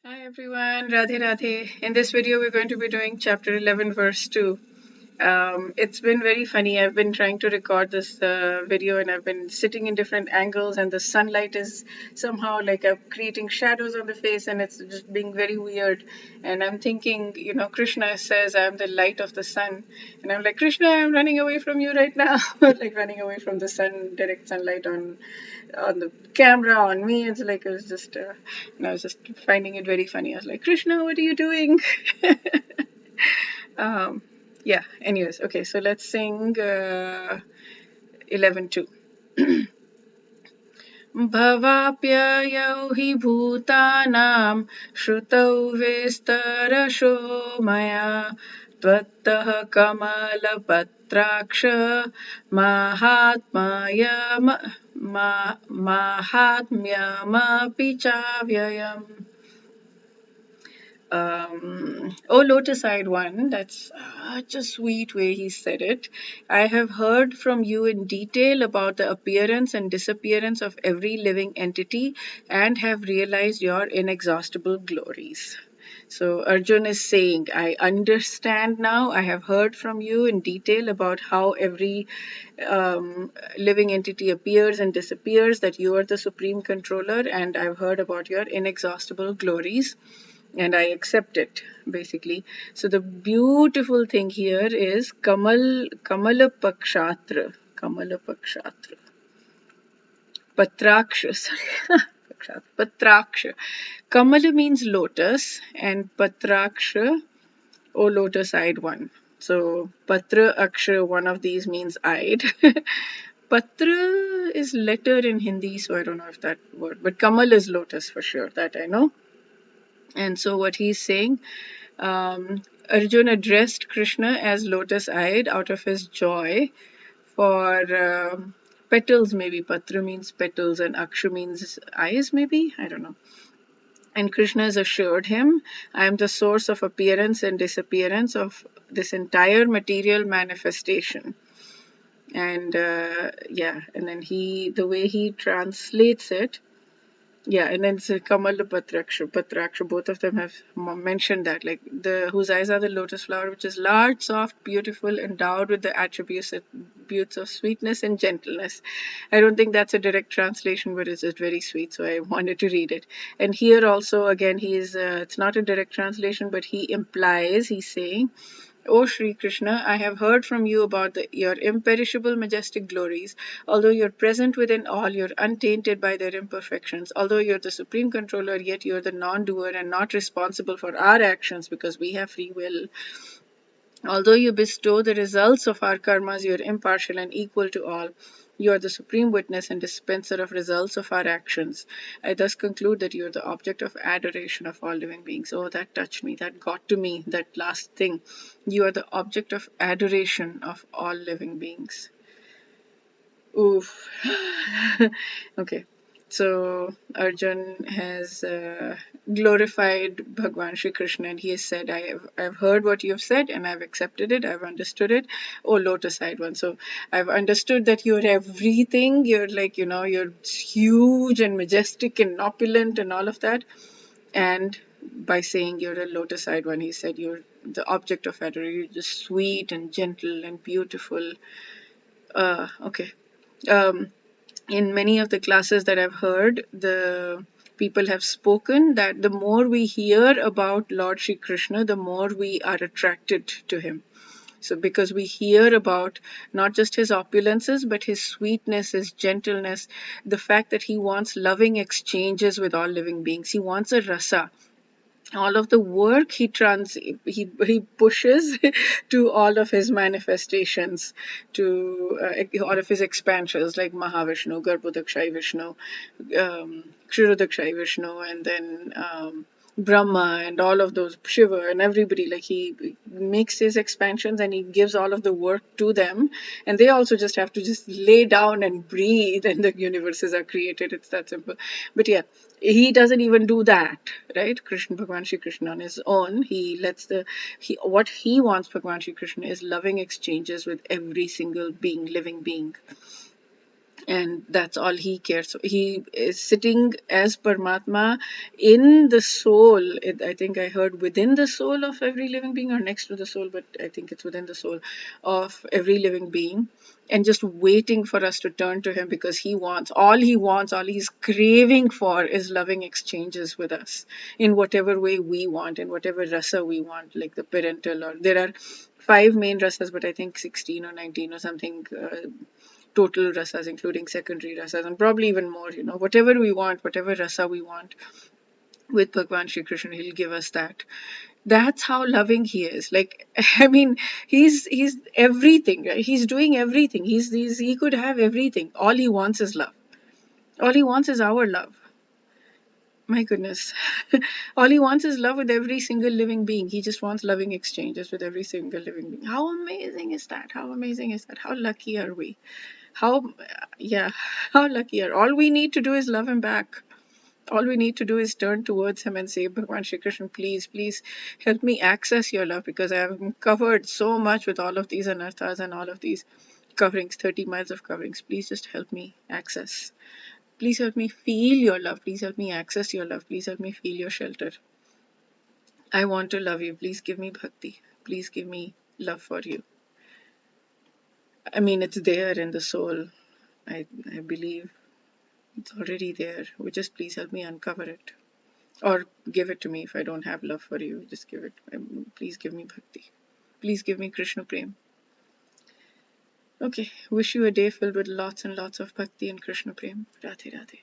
Hi everyone, Radhe Radhe. In this video, we're going to be doing chapter 11, verse 2. It's been very funny. I've been trying to record this video and I've been sitting in different angles, and the sunlight is somehow like creating shadows on the face, and it's just being very weird. And I'm thinking, Krishna says, I'm the light of the sun. And I'm like, Krishna, I'm running away from you right now. Like running away from the sun, direct sunlight on the camera, on me. It's like, I was just finding it very funny. I was like, Krishna, what are you doing? um, yeah, anyways, okay, so let's sing 11-2. भवाप्ययौ हि भूतानां श्रुतौ विस्तरशो मया त्वत्तः कमलपत्राक्ष माहात्म्यमपि चाव्ययम्. Oh, lotus-eyed one, that's such a sweet way he said it. I have heard from you in detail about the appearance and disappearance of every living entity and have realized your inexhaustible glories. So Arjun is saying, I understand now, I have heard from you in detail about how every living entity appears and disappears, that you are the supreme controller, and I've heard about your inexhaustible glories. And I accept it, basically. So the beautiful thing here is Kamala Pakshatra. Kamala Pakshatra. Patraksha, sorry. Patraksha. Kamala means lotus, and Patraksha, oh, lotus-eyed one. So Patra Aksha, one of these means eyed. Patra is letter in Hindi, so I don't know if that word, but Kamal is lotus for sure, that I know. And so what he's saying, Arjuna addressed Krishna as lotus-eyed out of his joy for petals, maybe. Patra means petals and Aksha means eyes, maybe? I don't know. And Krishna has assured him, I am the source of appearance and disappearance of this entire material manifestation. And and then the way he translates it, and then it's Kamal Patraksha, both of them have mentioned that, like whose eyes are the lotus flower, which is large, soft, beautiful, endowed with the attributes of sweetness and gentleness. I don't think that's a direct translation, but it's just very sweet, so I wanted to read it. And here also, again, it's not a direct translation, but he's saying, O Sri Krishna, I have heard from you about your imperishable majestic glories. Although you're present within all, you're untainted by their imperfections. Although you're the supreme controller, yet you're the non-doer and not responsible for our actions because we have free will. Although you bestow the results of our karmas, you're impartial and equal to all. You are the supreme witness and dispenser of results of our actions. I thus conclude that you are the object of adoration of all living beings. Oh, that touched me. That got to me, that last thing. You are the object of adoration of all living beings. Oof. Okay. So Arjun has glorified Bhagwan Shri Krishna, and he has said, I've heard what you have said and I've accepted it, I've understood it. Oh, lotus-eyed one. So I've understood that you're everything. You're like, you're huge and majestic and opulent and all of that. And by saying you're a lotus-eyed one, he said you're the object of adoration. You're just sweet and gentle and beautiful. Okay. In many of the classes that I've heard, the people have spoken that the more we hear about Lord Shri Krishna, the more we are attracted to him. So because we hear about not just his opulences, but his sweetness, his gentleness, the fact that he wants loving exchanges with all living beings. He wants a rasa. All of the work he pushes to all of his manifestations, to all of his expansions, like Mahavishnu, Garbhodakshai Vishnu, Kshirodakshai Vishnu, and then Brahma, and all of those, Shiva and everybody. Like he makes his expansions and he gives all of the work to them, and they also just have to just lay down and breathe, and the universes are created. It's that simple. But yeah, he doesn't even do that, right? Bhagwan Shri Krishna on his own, what he wants, Bhagwan Shri Krishna, is loving exchanges with every single living being. and that's all he cares. So he is sitting as Paramatma in the soul. I think I heard within the soul of every living being, or next to the soul, but I think it's within the soul of every living being, and just waiting for us to turn to him, because he wants, all he's craving for is loving exchanges with us in whatever way we want, in whatever rasa we want, like the parental, or there are 5 main rasas, but I think 16 or 19 or something total rasas, including secondary rasas, and probably even more, whatever we want, whatever rasa we want, with Bhagwan Shri Krishna, he'll give us that. That's how loving he is. Like, I mean, he's everything, right? He's doing everything. He could have everything. All he wants is love. All he wants is our love. My goodness. All he wants is love with every single living being. He just wants loving exchanges with every single living being. How amazing is that? How amazing is that? How lucky are we? How, yeah, how lucky are. All we need to do is love him back. All we need to do is turn towards him and say, Bhagwan Shri Krishna, please, please help me access your love, because I have covered so much with all of these anarthas and all of these coverings, 30 miles of coverings. Please just help me access. Please help me feel your love. Please help me access your love. Please help me feel your shelter. I want to love you. Please give me bhakti. Please give me love for you. I mean, it's there in the soul. I believe it's already there. Just please help me uncover it. Or give it to me if I don't have love for you. Just give it. Please give me bhakti. Please give me Krishna prem. Okay, wish you a day filled with lots and lots of bhakti and Krishna prem. Radhe Radhe.